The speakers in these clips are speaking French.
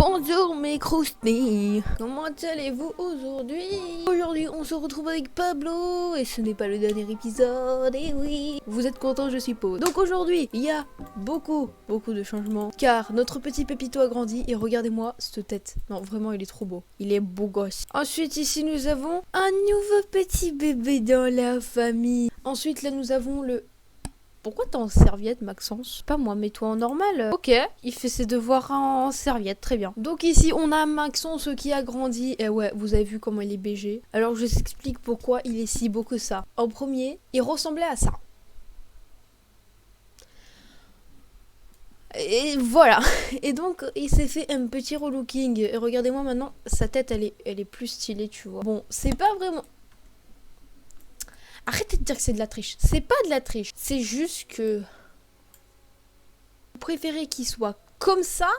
Bonjour mes croustilles, comment allez-vous aujourd'hui? Aujourd'hui on se retrouve avec Pablo et ce n'est pas le dernier épisode, et oui, vous êtes contents je suppose. Donc aujourd'hui il y a beaucoup de changements car notre petit Pépito a grandi et regardez-moi cette tête. Non vraiment il est trop beau, il est beau gosse. Ensuite ici nous avons un nouveau petit bébé dans la famille. Ensuite là nous avons le... Pourquoi t'es en serviette, Maxence? Pas moi, mets-toi en normal. Ok, il fait ses devoirs en serviette, très bien. Donc ici, on a Maxence qui a grandi. Et ouais, vous avez vu comment il est BG. Alors, je vous explique pourquoi il est si beau que ça. En premier, il ressemblait à ça. Et voilà. Et donc, il s'est fait un petit relooking. Et regardez-moi maintenant, sa tête, elle est plus stylée, tu vois. Bon, c'est pas vraiment... Arrêtez de dire que c'est de la triche. C'est pas de la triche. C'est juste que... Vous préférez qu'il soit comme ça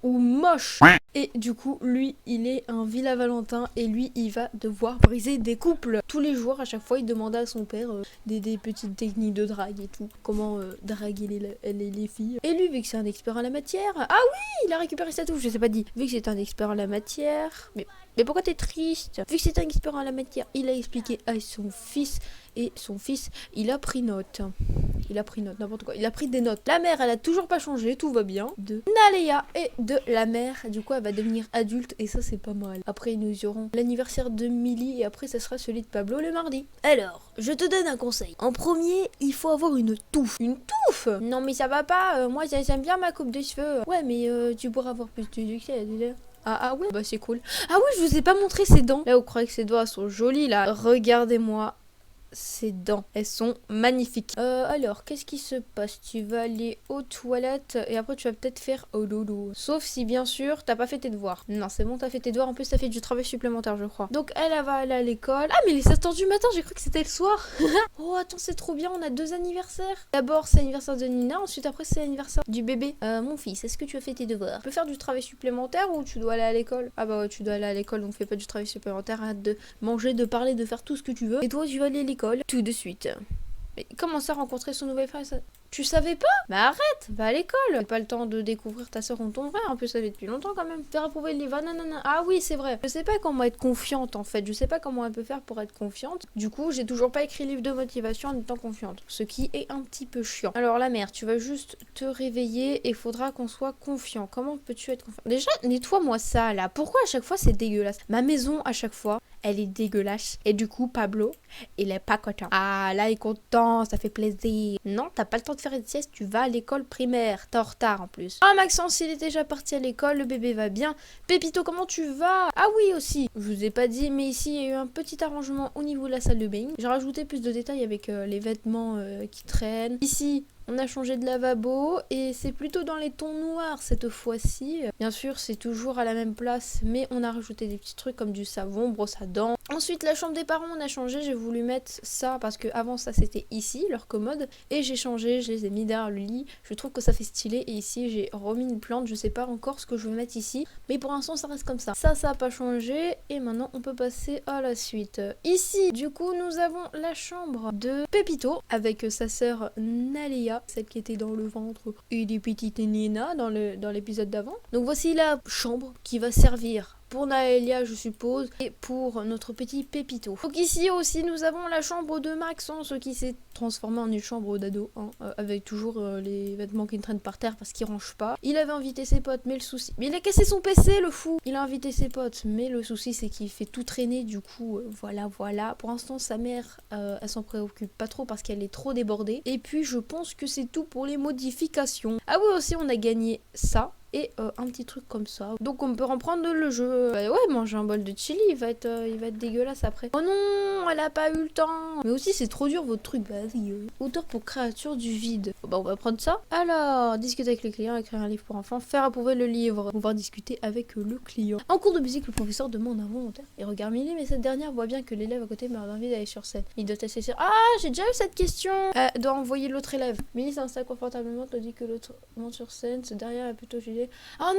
ou moche. Et du coup, lui, il est un vilain Valentin et lui, il va devoir briser des couples. Tous les jours, à chaque fois, il demandait à son père des petites techniques de drague et tout. Comment draguer les filles. Et lui, vu que c'est un expert en la matière... Ah oui, il a récupéré sa touche, je sais pas dit. Vu que c'est un expert en la matière... Mais pourquoi t'es triste? Vu que c'est un expert en la matière, il a expliqué à son fils... Et son fils, il a pris note. Il a pris note, n'importe quoi. Il a pris des notes. La mère, elle a toujours pas changé, tout va bien. De Naléa et de la mère. Du coup, elle va devenir adulte et ça, c'est pas mal. Après, nous aurons l'anniversaire de Milly et après, ça sera celui de Pablo le mardi. Alors, je te donne un conseil. En premier, il faut avoir une touffe. Une touffe? Non, mais ça va pas. Moi, j'aime bien ma coupe de cheveux. Ouais, mais tu pourras avoir plus de succès. Ah ouais, bah c'est cool. Ah oui, je vous ai pas montré ses dents. Là, vous croyez que ses doigts sont jolis, là. Regardez-moi. Ses dents, elles sont magnifiques. Alors, qu'est-ce qui se passe? Tu vas aller aux toilettes et après tu vas peut-être faire au dodo. Sauf si bien sûr t'as pas fait tes devoirs. Non, c'est bon, t'as fait tes devoirs. En plus, t'as fait du travail supplémentaire, je crois. Donc elle va aller à l'école. Ah, mais il est 7h du matin, j'ai cru que c'était le soir. Oh, attends, c'est trop bien, on a 2 anniversaires. D'abord, c'est l'anniversaire de Nina, ensuite après c'est l'anniversaire du bébé. Mon fils, est-ce que tu as fait tes devoirs? Tu peux faire du travail supplémentaire ou tu dois aller à l'école? Ah bah ouais, tu dois aller à l'école, donc fais pas du travail supplémentaire. Arrête de manger, de parler, de faire tout ce que tu veux. Et toi, tu vas aller à l'école tout de suite. Mais comment ça, rencontrer son nouvel frère? Ça... Tu savais pas? Bah arrête, va à l'école. T'as pas le temps de découvrir ta soeur ou ton frère. En plus, ça fait depuis longtemps quand même. Faire approuver le livre. Non. Ah oui, c'est vrai. Je sais pas comment être confiante en fait. Je sais pas comment elle peut faire pour être confiante. Du coup, j'ai toujours pas écrit livre de motivation en étant confiante. Ce qui est un petit peu chiant. Alors la mère, tu vas juste te réveiller et faudra qu'on soit confiant. Comment peux-tu être confiant? Déjà, nettoie-moi ça là. Pourquoi à chaque fois c'est dégueulasse? Ma maison, à chaque fois, elle est dégueulasse. Et du coup, Pablo, il est pas content. Ah, là, il est content, ça fait plaisir. Non, t'as pas le temps de faire une sieste, tu vas à l'école primaire. T'es en retard en plus. Ah, Maxence, il est déjà parti à l'école, le bébé va bien. Pépito, comment tu vas? Ah oui, aussi. Je vous ai pas dit, mais ici, il y a eu un petit arrangement au niveau de la salle de bain. J'ai rajouté plus de détails avec les vêtements qui traînent. Ici, on a changé de lavabo et c'est plutôt dans les tons noirs cette fois-ci. Bien sûr, c'est toujours à la même place, mais on a rajouté des petits trucs comme du savon, brosse à dents. Ensuite, la chambre des parents, on a changé. J'ai voulu mettre ça parce que avant ça, c'était ici, leur commode. Et j'ai changé, je les ai mis derrière le lit. Je trouve que ça fait stylé. Et ici, j'ai remis une plante. Je sais pas encore ce que je vais mettre ici. Mais pour l'instant, ça reste comme ça. Ça a pas changé. Et maintenant, on peut passer à la suite. Ici, du coup, nous avons la chambre de Pépito avec sa sœur Naléa, celle qui était dans le ventre, et des petites Nina dans l'épisode d'avant. Donc voici la chambre qui va servir pour Naëlia, je suppose, et pour notre petit Pépito. Donc ici aussi, nous avons la chambre de Maxence qui s'est transformée en une chambre d'ado, hein, avec toujours les vêtements qui traînent par terre parce qu'il range pas. Il avait invité ses potes, mais le souci... Mais il a cassé son PC, le fou. Il a invité ses potes, mais le souci, c'est qu'il fait tout traîner, du coup, voilà. Pour l'instant, sa mère, elle s'en préoccupe pas trop parce qu'elle est trop débordée. Et puis, je pense que c'est tout pour les modifications. Ah oui, aussi, on a gagné ça. Et un petit truc comme ça. Donc on peut reprendre le jeu. Ouais, manger un bol de chili, il va être dégueulasse après. Oh non, elle a pas eu le temps. Mais aussi c'est trop dur votre truc. Vas-y. Auteur pour créature du vide. Bon, on va prendre ça. Alors, discuter avec les clients, écrire un livre pour enfants, faire approuver le livre, pouvoir discuter avec le client. En cours de musique, le professeur demande un volontaire. Et regarde Milly, mais cette dernière voit bien que l'élève à côté meurt d'envie d'aller sur scène. Il doit essayer. Ah, j'ai déjà eu cette question. Elle doit envoyer l'autre élève. Milly s'installe confortablement, tandis que l'autre monte sur scène. Ce derrière est plutôt gêné. Oh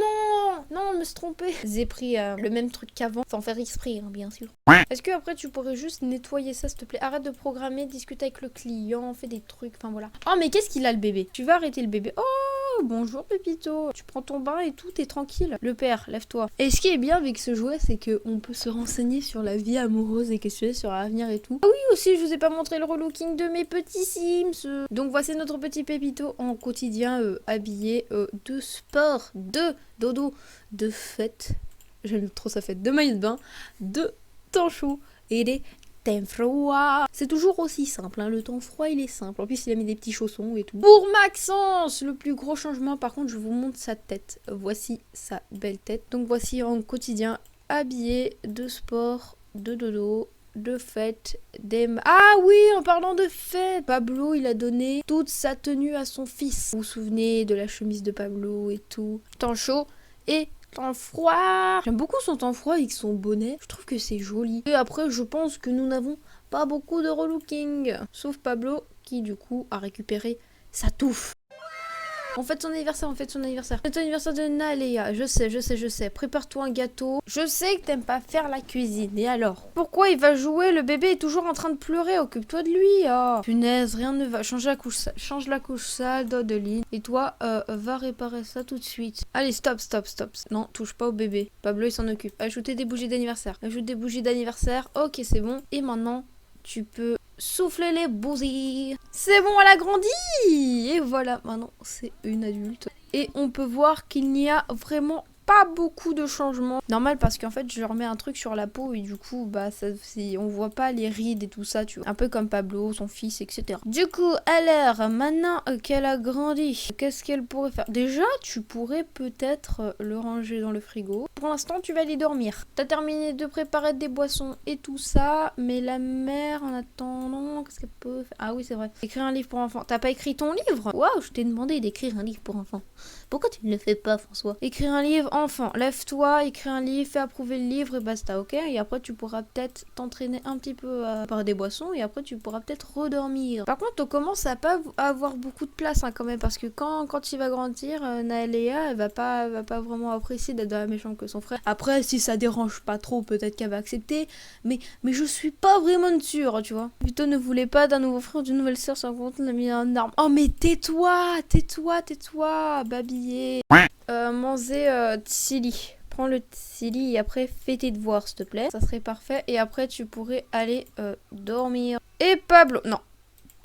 non, je me suis trompée. J'ai pris le même truc qu'avant, sans faire exprès, hein, bien sûr. Est-ce que après tu pourrais juste nettoyer ça, s'il te plaît? Arrête de programmer, discute avec le client, fais des trucs, enfin voilà. Oh, mais qu'est-ce qu'il a le bébé? Tu vas arrêter le bébé? Oh, bonjour Pépito. Tu prends ton bain et tout, t'es tranquille. Le père, lève-toi. Et ce qui est bien avec ce jouet, c'est qu'on peut se renseigner sur la vie amoureuse et questionner sur l'avenir et tout. Ah oui, aussi, je vous ai pas montré le relooking de mes petits Sims. Donc voici notre petit Pépito en quotidien habillé de sport, de dodo, de fête. J'aime trop sa fête, de maillot de bain, de temps chaud et des temps froid. C'est toujours aussi simple, hein. Le temps froid il est simple. En plus il a mis des petits chaussons et tout. Pour Maxence, le plus gros changement par contre, je vous montre sa tête. Voici sa belle tête. Donc voici en quotidien habillé de sport, de dodo, de fête, Ah oui, en parlant de fête, Pablo il a donné toute sa tenue à son fils. Vous vous souvenez de la chemise de Pablo et tout. Temps chaud et temps froid. J'aime beaucoup son temps froid avec son bonnet. Je trouve que c'est joli. Et après, je pense que nous n'avons pas beaucoup de relooking. Sauf Pablo qui, du coup, a récupéré sa touffe. On fête son anniversaire, on fête son anniversaire. C'est l'anniversaire de Naléa. Je sais. Prépare-toi un gâteau. Je sais que t'aimes pas faire la cuisine. Et alors? Pourquoi il va jouer? Le bébé est toujours en train de pleurer. Occupe-toi de lui. Oh. Punaise, rien ne va. Change la couche sale d'Odeline. Et toi, va réparer ça tout de suite. Allez, stop. Non, touche pas au bébé. Pablo, il s'en occupe. Ajoutez des bougies d'anniversaire. Ajoute des bougies d'anniversaire. Ok, c'est bon. Et maintenant, tu peux souffler les bougies. C'est bon, elle a grandi. Et voilà, maintenant c'est une adulte. Et on peut voir qu'il n'y a vraiment pas beaucoup de changements. Normal parce qu'en fait je leur mets un truc sur la peau et du coup bah ça, on voit pas les rides et tout ça, tu vois. Un peu comme Pablo, son fils, etc. Du coup, alors maintenant qu'elle a grandi, qu'est-ce qu'elle pourrait faire? Déjà, tu pourrais peut-être le ranger dans le frigo. Pour l'instant, tu vas aller dormir. T'as terminé de préparer des boissons et tout ça, mais la mère, en attendant, qu'est-ce qu'elle peut faire? Ah oui, c'est vrai. Écrire un livre pour enfants. T'as pas écrit ton livre? Waouh, je t'ai demandé d'écrire un livre pour enfants. Pourquoi tu ne le fais pas, François? Écrire un livre, enfant. Lève-toi, écris un livre, fais approuver le livre et basta, ok? Et après, tu pourras peut-être t'entraîner un petit peu à préparer des boissons et après, tu pourras peut-être redormir. Par contre, on commence à pas avoir beaucoup de place hein, quand même parce que quand il va grandir, Naléa, elle va pas vraiment apprécier d'être dans la méchante que son frère. Après, si ça dérange pas trop, peut-être qu'elle va accepter. Mais je suis pas vraiment sûre, tu vois. Plutôt ne voulait pas d'un nouveau frère ou d'une nouvelle sœur sans compte l'a mis en arme. Oh, mais tais-toi, babillé. Manger Tsili. Prends le Tsili et après fais tes devoirs, s'il te plaît. Ça serait parfait. Et après, tu pourrais aller dormir. Et Pablo, non.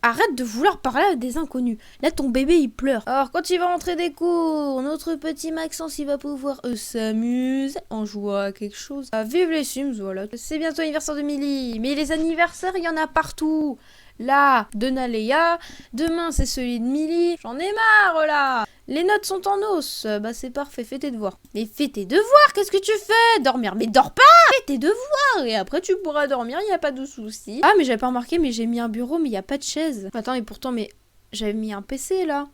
Arrête de vouloir parler à des inconnus. Là, ton bébé, il pleure. Alors, quand il va rentrer des cours, notre petit Maxence, il va pouvoir s'amuser en jouant à quelque chose. Vive les Sims, voilà. C'est bientôt l'anniversaire de Milly. Mais les anniversaires, il y en a partout. Là, de Naléa. Demain, c'est celui de Milly. J'en ai marre, là. Les notes sont en os. Bah, c'est parfait. Fais tes devoirs. Mais fais tes devoirs. Qu'est-ce que tu fais? Dormir. Mais dors pas. Fais tes devoirs. Et après, tu pourras dormir. Il n'y a pas de souci. Ah, mais j'avais pas remarqué, mais j'ai mis un bureau, mais il n'y a pas de chaise. Attends, et pourtant, mais j'avais mis un PC, là.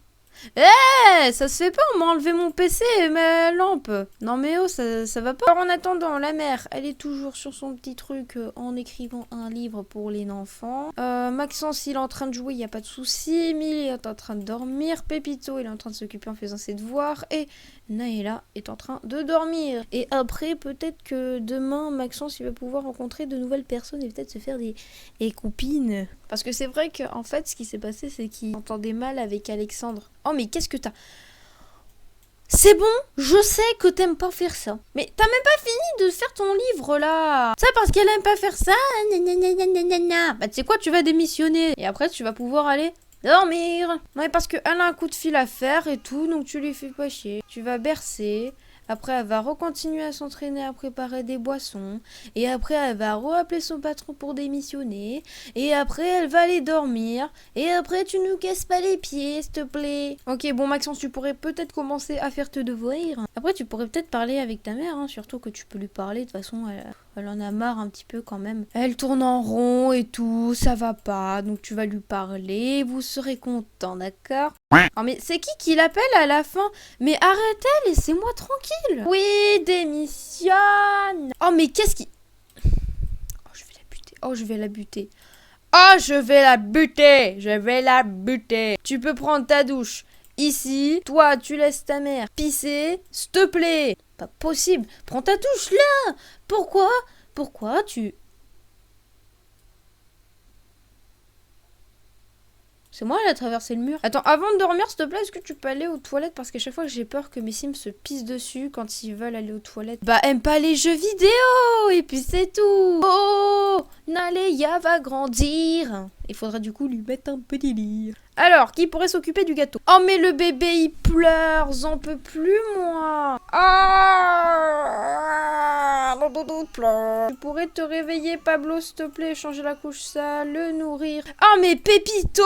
Ça se fait pas, on m'a enlevé mon PC et ma lampe. Non mais oh, ça va pas. Alors en attendant, la mère, elle est toujours sur son petit truc en écrivant un livre pour les enfants. Maxence, il est en train de jouer, il y a pas de souci. Milly est en train de dormir. Pépito, il est en train de s'occuper en faisant ses devoirs. Et Naëla est en train de dormir. Et après, peut-être que demain, Maxence, il va pouvoir rencontrer de nouvelles personnes et peut-être se faire des copines. Parce que c'est vrai qu'en fait, ce qui s'est passé, c'est qu'il entendait mal avec Alexandre. Oh, mais qu'est-ce que t'as? C'est bon, je sais que t'aimes pas faire ça. Mais t'as même pas fini de faire ton livre, là. Ça parce qu'elle aime pas faire ça. Bah, tu sais quoi, tu vas démissionner. Et après, tu vas pouvoir aller dormir. Non, mais parce qu'elle a un coup de fil à faire et tout, donc tu lui fais pas chier. Tu vas bercer. Après, elle va recontinuer à s'entraîner à préparer des boissons. Et après, elle va reappeler son patron pour démissionner. Et après, elle va aller dormir. Et après, tu nous casses pas les pieds, s'il te plaît. Ok, bon, Maxence, tu pourrais peut-être commencer à faire tes devoirs. Après, tu pourrais peut-être parler avec ta mère, hein, surtout que tu peux lui parler. De toute façon, elle en a marre un petit peu quand même. Elle tourne en rond et tout, ça va pas. Donc, tu vas lui parler. Vous serez content, d'accord? Oh, mais c'est qui l'appelle à la fin? Mais arrêtez, laissez-moi tranquille. Oui, démissionne. Oh, mais qu'est-ce qui... Oh, je vais la buter. Oh, je vais la buter. Oh, je vais la buter. Je vais la buter. Tu peux prendre ta douche ici. Toi, tu laisses ta mère pisser. S'il te plaît. Pas possible. Prends ta douche là. Pourquoi tu... C'est moi, elle a traversé le mur. Attends, avant de dormir, s'il te plaît, est-ce que tu peux aller aux toilettes? Parce qu'à chaque fois, j'ai peur que mes Sims se pissent dessus quand ils veulent aller aux toilettes. Bah, aime pas les jeux vidéo! Et puis c'est tout! Oh! Naléa va grandir! Il faudra du coup lui mettre un petit lit. Alors, qui pourrait s'occuper du gâteau? Oh, mais le bébé, il pleure! J'en peux plus, moi! Ah! Mon doudou pleure! Tu pourrais te réveiller, Pablo, s'il te plaît, changer la couche sale, le nourrir. Oh, mais Pépito!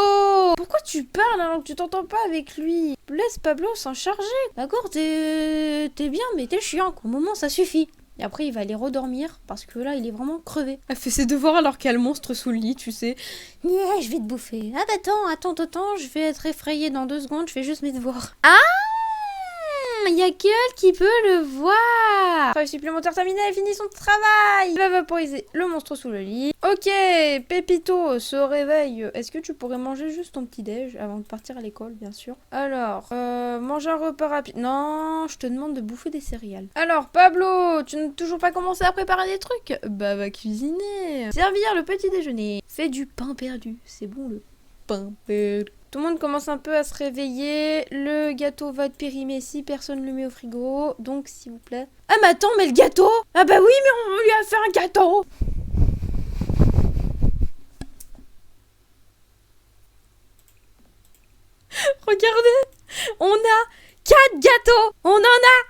Pourquoi tu parles alors que tu t'entends pas avec lui? Laisse Pablo s'en charger. D'accord, t'es bien, mais t'es chiant. Au moment, ça suffit. Et après, il va aller redormir parce que là, il est vraiment crevé. Elle fait ses devoirs alors qu'il y a le monstre sous le lit, tu sais. Yeah, je vais te bouffer. Ah, bah attends, je vais être effrayée dans 2 secondes, je fais juste mes devoirs. Ah! Il y a qu'elle qui peut le voir. Travail supplémentaire terminé, elle finit son travail. Il va vaporiser le monstre sous le lit. Ok, Pépito se réveille. Est-ce que tu pourrais manger juste ton petit déj avant de partir à l'école, bien sûr? Alors, manger un repas rapide. Non, je te demande de bouffer des céréales. Alors, Pablo, tu n'as toujours pas commencé à préparer des trucs? Bah, va cuisiner. Servir le petit déjeuner. Fais du pain perdu. C'est bon, le pain perdu. Tout le monde commence un peu à se réveiller. Le gâteau va être périmé si personne le met au frigo. Donc, s'il vous plaît. Ah, mais attends, mais le gâteau? Ah, bah oui, mais on lui a fait un gâteau. Regardez, on a 4 gâteaux. On en a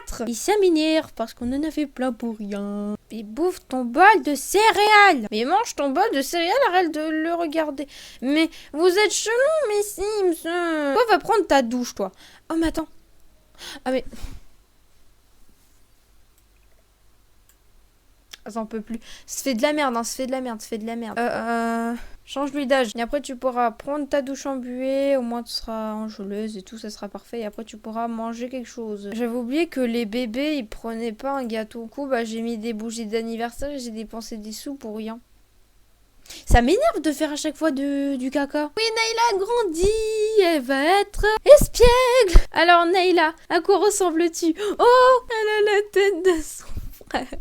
4. Et ça m'énerve parce qu'on en avait plein pour rien. Et bouffe ton bol de céréales. Mais mange ton bol de céréales, arrête de le regarder. Mais vous êtes chelous, mes Sims. Toi, va prendre ta douche, toi. Oh, mais attends. Ah, mais... J'en peux plus. Ça fait de la merde, ça fait de la merde. Change-lui d'âge. Et après, tu pourras prendre ta douche en buée. Au moins, tu seras enjôleuse et tout, ça sera parfait. Et après, tu pourras manger quelque chose. J'avais oublié que les bébés, ils prenaient pas un gâteau au cou. Bah, j'ai mis des bougies d'anniversaire et j'ai dépensé des sous pour rien. Ça m'énerve de faire à chaque fois du caca. Oui, Naïla a grandi. Elle va être espiègle. Alors, Naïla, à quoi ressembles-tu? Oh, elle a la tête de son frère.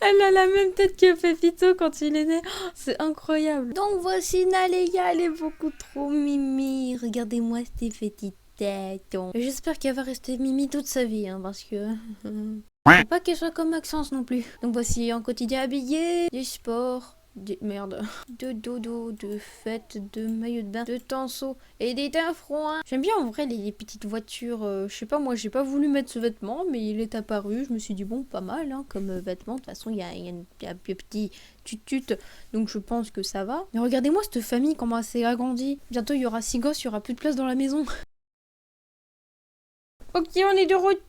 Elle a la même tête que Pépito quand il est né. Oh, c'est incroyable. Donc voici Naléa, elle est beaucoup trop mimi. Regardez-moi ces petites têtes. J'espère qu'elle va rester mimi toute sa vie, hein, parce que... Faut pas qu'elle soit comme Maxence non plus. Donc voici un quotidien habillé, du sport... de dodo, de fête, de maillot de bain, de tanceau et des teints froids. J'aime bien en vrai les petites voitures. Je sais pas, moi j'ai pas voulu mettre ce vêtement, mais il est apparu. Je me suis dit bon, pas mal hein, comme vêtement. De toute façon, il y a un petit tut, donc je pense que ça va. Mais regardez-moi cette famille, comment elle s'est agrandie. Bientôt il y aura 6 gosses, il y aura plus de place dans la maison. Ok, on est de retour.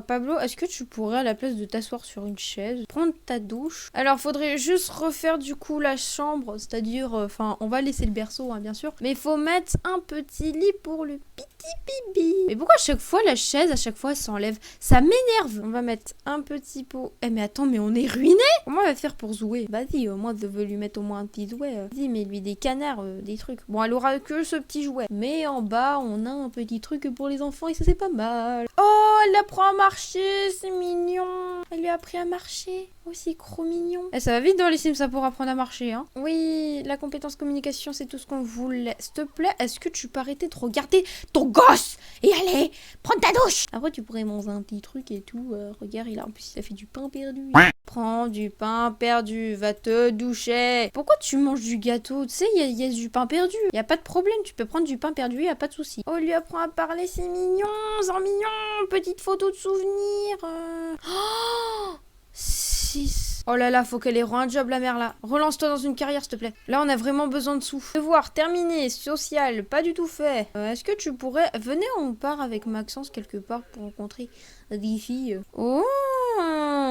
Pablo, est-ce que tu pourrais, à la place de t'asseoir sur une chaise, prendre ta douche? Alors, faudrait juste refaire du coup la chambre, c'est-à-dire, enfin, on va laisser le berceau, hein, bien sûr, mais il faut mettre un petit lit pour le petit bibi. Mais pourquoi à chaque fois la chaise, à chaque fois, elle s'enlève? Ça m'énerve. On va mettre un petit pot. Eh, mais attends, mais on est ruiné. Comment on va faire pour jouer? Vas-y, moi, je veux lui mettre au moins un petit jouet. Vas-y, mais lui des canards, des trucs. Bon, elle aura que ce petit jouet. Mais en bas, on a un petit truc pour les enfants et ça, c'est pas mal. Oh, elle apprend à marcher, c'est mignon. Elle lui a appris à marcher. Oh, c'est trop mignon. Eh, ça va vite dans les Sims, ça pour apprendre à marcher, hein. Oui, la compétence communication, c'est tout ce qu'on voulait. S'il te plaît, est-ce que tu peux arrêter de regarder ton gosse et aller prendre ta douche? Après, tu pourrais manger un petit truc et tout. Regarde, en plus, il a fait du pain perdu. Prends du pain perdu, va te doucher. Pourquoi tu manges du gâteau? Tu sais, il y a du pain perdu. Il y a pas de problème, tu peux prendre du pain perdu, y a pas de souci. Oh, lui apprend à parler, c'est mignon, c'est mignon. Petite photo de souvenir. Oh, 6. Oh là là, faut qu'elle ait un job, la mère, là. Relance-toi dans une carrière, s'il te plaît. Là, on a vraiment besoin de sous. Devoir terminé, social, pas du tout fait. Est-ce que tu pourrais... Venez, on part avec Maxence quelque part pour rencontrer des filles. Oh,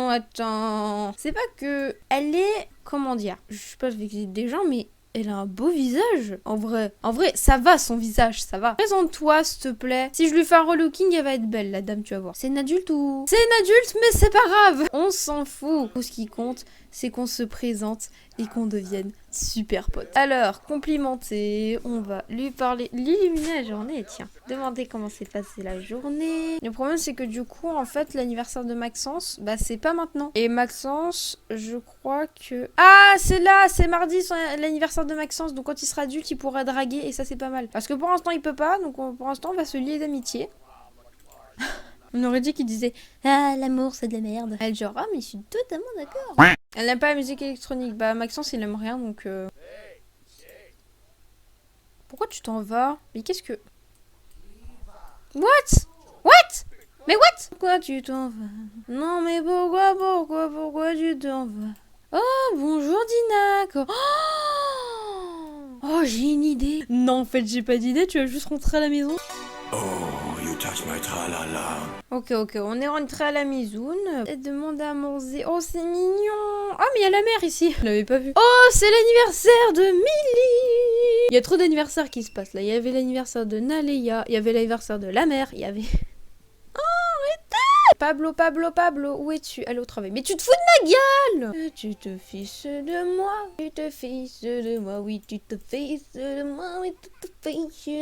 attends. C'est pas que... Elle est... Comment dire? Je sais pas avec des gens, mais... Elle a un beau visage, en vrai, ça va son visage, ça va. Présente-toi, s'il te plaît. Si je lui fais un relooking, elle va être belle, la dame, tu vas voir. C'est une adulte ou... C'est une adulte, mais c'est pas grave. On s'en fout. Tout ce qui compte, c'est qu'on se présente et qu'on devienne super potes. Alors, complimenter, on va lui parler, l'illuminer la journée, tiens. Demander comment s'est passée la journée. Le problème, c'est que du coup, en fait, l'anniversaire de Maxence, bah c'est pas maintenant. Et Maxence, je crois que... Ah, c'est là, c'est mardi, l'anniversaire de Maxence, donc quand il sera adulte, il pourra draguer, et ça, c'est pas mal. Parce que pour l'instant, il peut pas, donc pour l'instant, on va se lier d'amitié. On aurait dit qu'il disait ah, l'amour c'est de la merde. Elle genre ah, mais je suis totalement d'accord. Elle n'aime pas la musique électronique. Bah, Maxence il aime rien donc. Pourquoi tu t'en vas? Mais qu'est-ce que. What? What? Mais what? Pourquoi tu t'en vas? Non, mais pourquoi tu t'en vas? Oh, bonjour Dina. Oh, j'ai une idée. Non, en fait, j'ai pas d'idée, tu vas juste rentrer à la maison. Oh, you touch my tralala. Ok, on est rentré à la maison. Elle demande à manger. Oh, c'est mignon. Oh, mais il y a la mère ici. Je l'avais pas vu. Oh, c'est l'anniversaire de Milly. Il y a trop d'anniversaires qui se passent là. Il y avait l'anniversaire de Naléa. Il y avait l'anniversaire de la mère. Il y avait... Pablo, où es-tu? Allez au travail. Mais tu te fous de ma gueule! Tu te fiches de moi, oui, tu te fiches de moi, oui, tu te fiches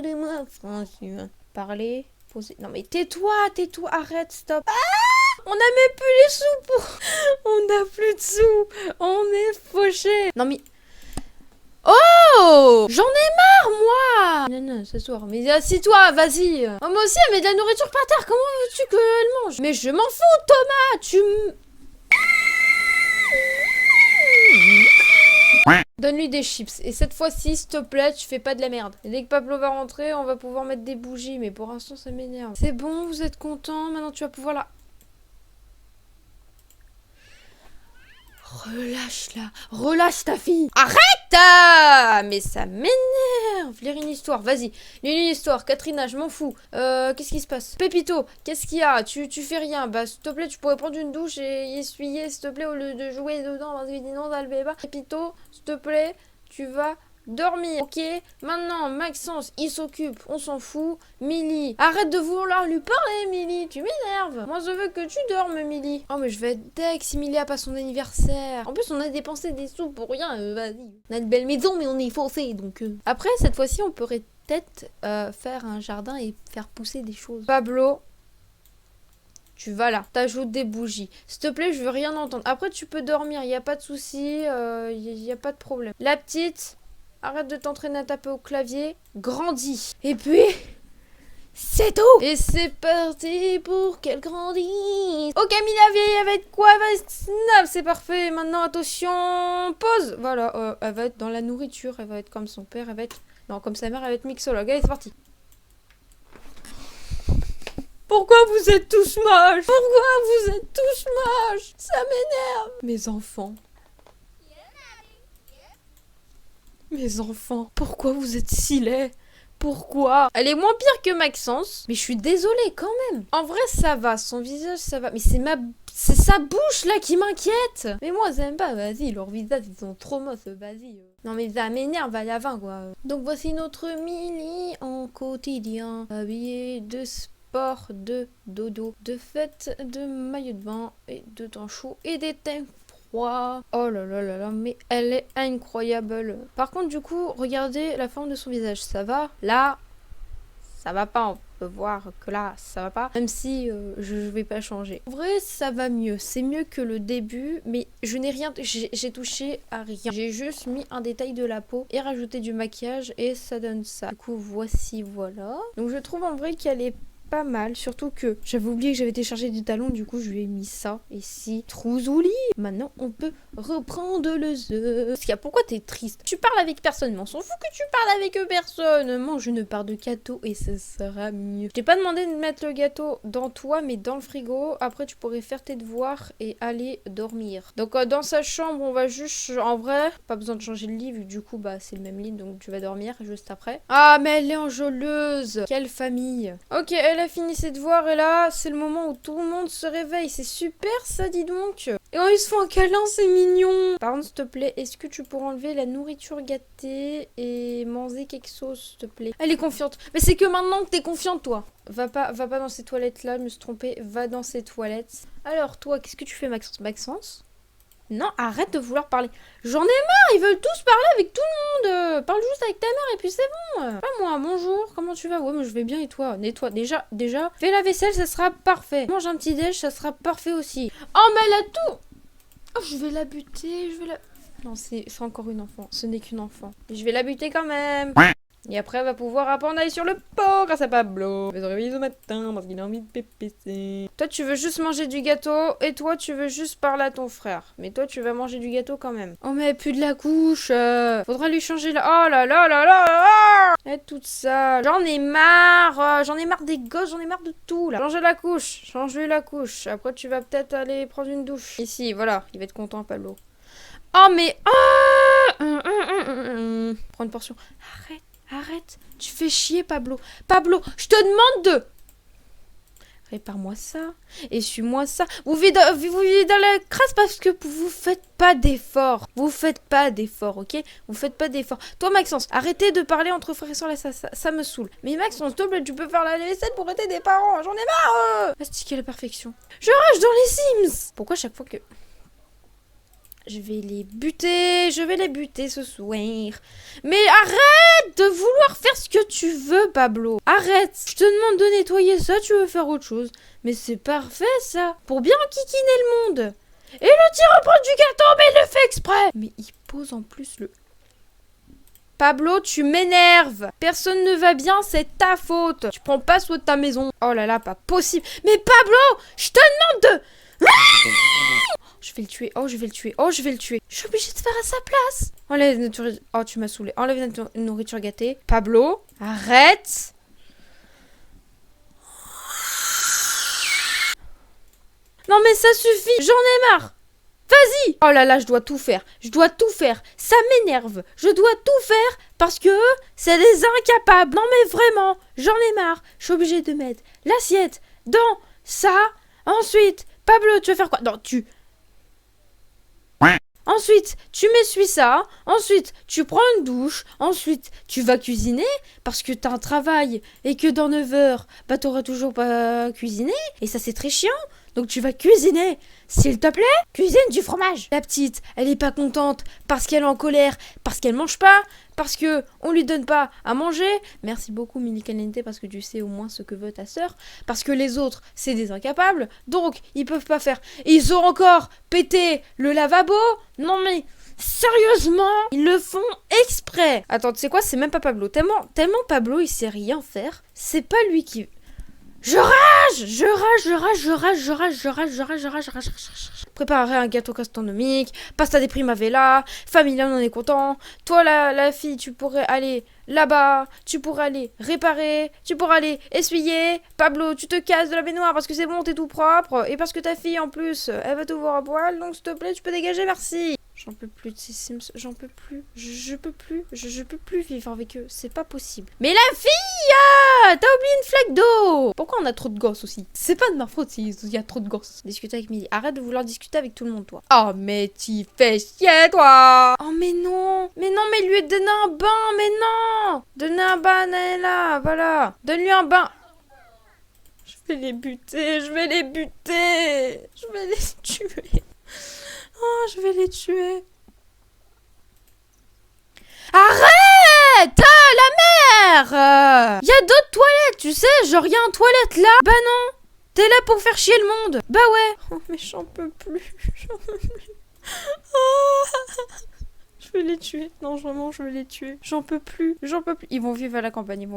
de moi, franchement. Parler, poser... Non mais tais-toi, arrête, stop. Ah, on a même plus les sous pour... On n'a plus de sous, on est fauchés. Non mais... Oh, j'en ai marre, moi. Non, ce soir. Mais assis-toi, vas-y. Oh, moi aussi, elle met de la nourriture par terre. Comment veux-tu qu'elle mange? Mais je m'en fous, Thomas. Donne-lui des chips. Et cette fois-ci, s'il te plaît, tu fais pas de la merde. Et dès que Pablo va rentrer, on va pouvoir mettre des bougies. Mais pour l'instant, ça m'énerve. C'est bon, vous êtes contents. Maintenant, tu vas pouvoir la... Relâche-la. Relâche ta fille. Arrête! Mais ça m'énerve. Lire une histoire. Vas-y. Lis une histoire. Katrina, je m'en fous. Qu'est-ce qui se passe? Pépito, qu'est-ce qu'il y a? Tu fais rien. Bah, s'il te plaît, tu pourrais prendre une douche et essuyer, s'il te plaît, au lieu de jouer dedans. Parce que sinon, ça le fait pas. Pépito, s'il te plaît, tu vas... dormir, ok? Maintenant, Maxence, il s'occupe, on s'en fout. Milly, arrête de vouloir lui parler, Milly, tu m'énerves. Moi, je veux que tu dormes, Milly. Oh, mais je vais être deg si Milly a pas son anniversaire. En plus, on a dépensé des sous pour rien, vas-y. On a une belle maison, mais on est forcé, donc... Après, cette fois-ci, on pourrait peut-être faire un jardin et faire pousser des choses. Pablo, tu vas là, t'ajoutes des bougies. S'il te plaît, je veux rien entendre. Après, tu peux dormir, y a pas de souci, y a pas de problème. La petite... Arrête de t'entraîner à taper au clavier. Grandis. Et puis... c'est tout. Et c'est parti pour qu'elle grandisse. Ok, Mila vieille, elle va être quoi? Elle va être snap, c'est parfait. Maintenant, attention, pause. Voilà, elle va être dans la nourriture. Elle va être comme son père, elle va être... Non, comme sa mère, elle va être mixologue. Allez, c'est parti. Pourquoi vous êtes tous moches? Pourquoi vous êtes tous moches? Ça m'énerve. Mes enfants. Mes enfants, pourquoi vous êtes si laids? Pourquoi? Elle est moins pire que Maxence, mais je suis désolée quand même. En vrai, ça va, son visage, ça va. Mais c'est sa bouche là qui m'inquiète. Mais moi, j'aime pas, vas-y, leurs visages, ils sont trop moches, vas-y. Non mais ça m'énerve à la fin, quoi. Donc voici notre Milly en quotidien, habillée de sport, de dodo, de fête, de maillot de bain, et de temps chaud, et des thèmes. Oh là là là là, mais elle est incroyable. Par contre, du coup, regardez la forme de son visage. Ça va? Là, ça va pas. On peut voir que là, ça va pas. Même si je vais pas changer. En vrai, ça va mieux. C'est mieux que le début, mais je n'ai rien... J'ai touché à rien. J'ai juste mis un détail de la peau et rajouté du maquillage et ça donne ça. Du coup, voici, voilà. Donc, je trouve en vrai qu'elle est pas mal, surtout que j'avais oublié que j'avais téléchargé du talon, du coup je lui ai mis ça ici. Trouzouli. Maintenant on peut reprendre le jeu. Parce qu'il y a pourquoi t'es triste? Tu parles avec personne, mais on s'en fout que tu parles avec personne. Mange une part de gâteau et ça sera mieux. Je t'ai pas demandé de mettre le gâteau dans toi, mais dans le frigo. Après tu pourrais faire tes devoirs et aller dormir. Donc dans sa chambre on va juste, en vrai, pas besoin de changer de lit vu que du coup bah c'est le même lit, donc tu vas dormir juste après. Ah mais elle est enjôleuse. Quelle famille. Ok, elle a fini ses devoirs et là c'est le moment où tout le monde se réveille. C'est super ça, dis donc. Et oh, ils se font un câlin, c'est mignon. Par contre s'il te plaît, est-ce que tu pourras enlever la nourriture gâtée et manger quelque chose s'il te plaît? Elle est confiante. Mais c'est que maintenant que t'es confiante toi. Va pas dans ces toilettes là, je me suis trompée. Va dans ces toilettes. Alors toi, qu'est-ce que tu fais Maxence? Non, arrête de vouloir parler. J'en ai marre, ils veulent tous parler avec tout le monde. Parle juste avec ta mère et puis c'est bon. Pas moi, bonjour, comment tu vas? Ouais, moi je vais bien et toi? Nettoie. Déjà, fais la vaisselle, ça sera parfait. Mange un petit déj, ça sera parfait aussi. Oh, mais elle a tout. Oh, je vais la buter, Non, c'est encore une enfant. Ce n'est qu'une enfant. Je vais la buter quand même. Et après, elle va pouvoir apprendre à aller sur le port grâce à Pablo. Elle se réveille au matin parce qu'il a envie de PPC. Toi, tu veux juste manger du gâteau et toi, tu veux juste parler à ton frère. Mais toi, tu vas manger du gâteau quand même. Oh, mais plus de la couche. Faudra lui changer la... Oh là là là là là. Elle est toute sale. J'en ai marre. J'en ai marre des gosses. J'en ai marre de tout, là. Change la couche. Change-lui la couche. Après, tu vas peut-être aller prendre une douche. Ici, voilà. Il va être content, Pablo. Oh, mais... Prends une portion. Arrête, tu fais chier, Pablo. Pablo, je te demande de... Répare-moi ça, essuie-moi ça. Vous vivez dans la crasse parce que vous faites pas d'efforts. Vous faites pas d'efforts, ok? Vous faites pas d'efforts. Toi, Maxence, arrêtez de parler entre frères et soeurs, là, ça me saoule. Mais Maxence, s'il te plaît, tu peux faire la vaisselle pour aider des parents. J'en ai marre. Astiquer la perfection. Je rage dans les Sims. Pourquoi chaque fois que... Je vais les buter ce soir. Mais arrête de vouloir faire ce que tu veux, Pablo. Arrête. Je te demande de nettoyer ça, tu veux faire autre chose. Mais c'est parfait, ça. Pour bien enquiquiner le monde. Et le tire reprend du gâteau, mais il le fait exprès. Mais il pose en plus le... Pablo, tu m'énerves. Personne ne va bien, c'est ta faute. Tu prends pas soin de ta maison. Oh là là, pas possible. Mais Pablo, je te demande de... Je vais le tuer, oh je vais le tuer, oh je vais le tuer. Je suis obligée de faire à sa place. Enlève la nourriture... Oh tu m'as saoulé. Enlève la nourriture gâtée. Pablo, arrête. Non mais ça suffit, j'en ai marre. Vas-y. Oh là là, je dois tout faire. Ça m'énerve. Je dois tout faire parce que eux, c'est des incapables. Non mais vraiment, j'en ai marre. Je suis obligée de mettre l'assiette dans ça. Ensuite, Pablo, tu vas faire quoi? Non, Ensuite, tu m'essuies ça. Ensuite, tu prends une douche. Ensuite, tu vas cuisiner parce que t'as un travail et que dans 9 heures, bah t'auras toujours pas cuisiné. Et ça, c'est très chiant. Donc tu vas cuisiner. S'il te plaît, cuisine du fromage. La petite, elle est pas contente parce qu'elle est en colère, parce qu'elle mange pas, parce que on lui donne pas à manger. Merci beaucoup Mini Caliente parce que tu sais au moins ce que veut ta sœur. Parce que les autres, c'est des incapables. Donc, ils peuvent pas faire. Et ils ont encore pété le lavabo. Non mais... Sérieusement, ils le font exprès. Attends, tu sais quoi, c'est même pas Pablo. Tellement Pablo, il sait rien faire. C'est pas lui qui... Je rage. Préparer un gâteau gastronomique, pasta des primavera, famille, on en est content. Toi, la fille, tu pourrais aller là-bas, tu pourrais aller réparer, tu pourrais aller essuyer. Pablo, tu te casses de la baignoire parce que c'est bon, t'es tout propre. Et parce que ta fille, en plus, elle va te voir à poil, donc s'il te plaît, tu peux dégager, merci. J'en peux plus de ces Sims, j'en peux plus. Je peux plus vivre avec eux, c'est pas possible. Mais la fille, t'as oublié une flaque d'eau. Pourquoi on a trop de gosses aussi? C'est pas de ma faute s'il y a trop de gosses. Discuter avec Milly, arrête de vouloir discuter avec tout le monde, toi. Oh, mais tu fais chier, toi. Oh, mais non, mais lui donner un bain, mais non. Donner un bain, Naëla, voilà. Donne-lui un bain. Je vais les buter. Je vais les tuer. Oh, je vais les tuer. Arrête, la mère. Y a d'autres toilettes, tu sais, genre y a une toilette là. Bah non, t'es là pour faire chier le monde. Bah ouais. Oh mais j'en peux plus. Oh. Je vais les tuer. Non, vraiment, je vais les tuer. J'en peux plus. Ils vont vivre à la campagne.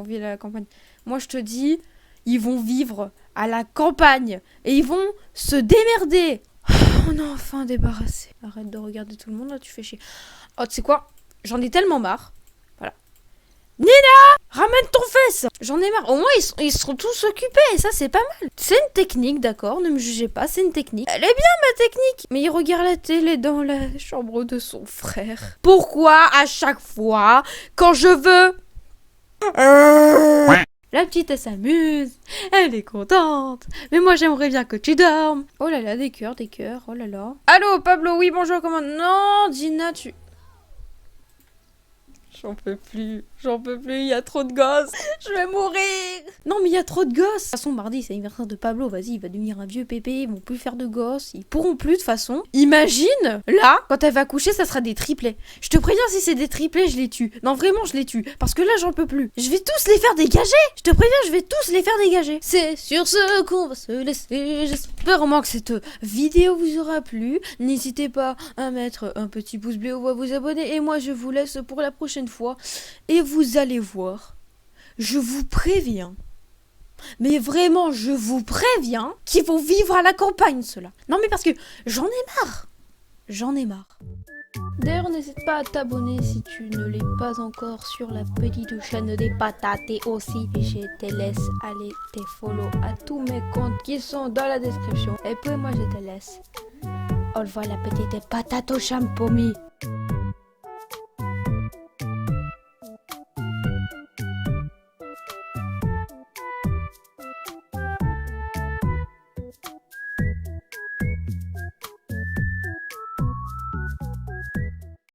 Moi, je te dis, ils vont vivre à la campagne et ils vont se démerder. On est enfin débarrassé. Arrête de regarder tout le monde là, tu fais chier. Oh, tu sais quoi? J'en ai tellement marre. Voilà. Nina, ramène ton fesse. J'en ai marre. Au moins, ils seront tous occupés. Et ça, c'est pas mal. C'est une technique, d'accord? Ne me jugez pas, c'est une technique. Elle est bien, ma technique. Mais il regarde la télé dans la chambre de son frère. Pourquoi, à chaque fois, quand je veux... La petite, elle s'amuse, elle est contente. Mais moi, j'aimerais bien que tu dormes. Oh là là, des cœurs, oh là là. Allô, Pablo, oui, bonjour, comment... Non, Dina, tu... J'en peux plus, il y a trop de gosses, je vais mourir. Non mais il y a trop de gosses. De toute façon mardi c'est l'anniversaire de Pablo, vas-y il va devenir un vieux pépé, ils vont plus faire de gosses, ils pourront plus de toute façon. Imagine, là, quand elle va coucher ça sera des triplets. Je te préviens si c'est des triplets je les tue. Non vraiment je les tue, parce que là j'en peux plus. Je vais tous les faire dégager, je te préviens je vais tous les faire dégager. C'est sur ce qu'on va se laisser, j'espère vraiment que cette vidéo vous aura plu. N'hésitez pas à mettre un petit pouce bleu ou à vous abonner et moi je vous laisse pour la prochaine fois et vous allez voir, je vous préviens, mais vraiment je vous préviens qu'ils vont vivre à la campagne ceux-là. Non mais parce que j'en ai marre. D'ailleurs n'hésite pas à t'abonner si tu ne l'es pas encore sur la petite chaîne des patates aussi. Et je te laisse aller te follow à tous mes comptes qui sont dans la description. Et puis moi je te laisse. Au revoir la petite patate au champomis.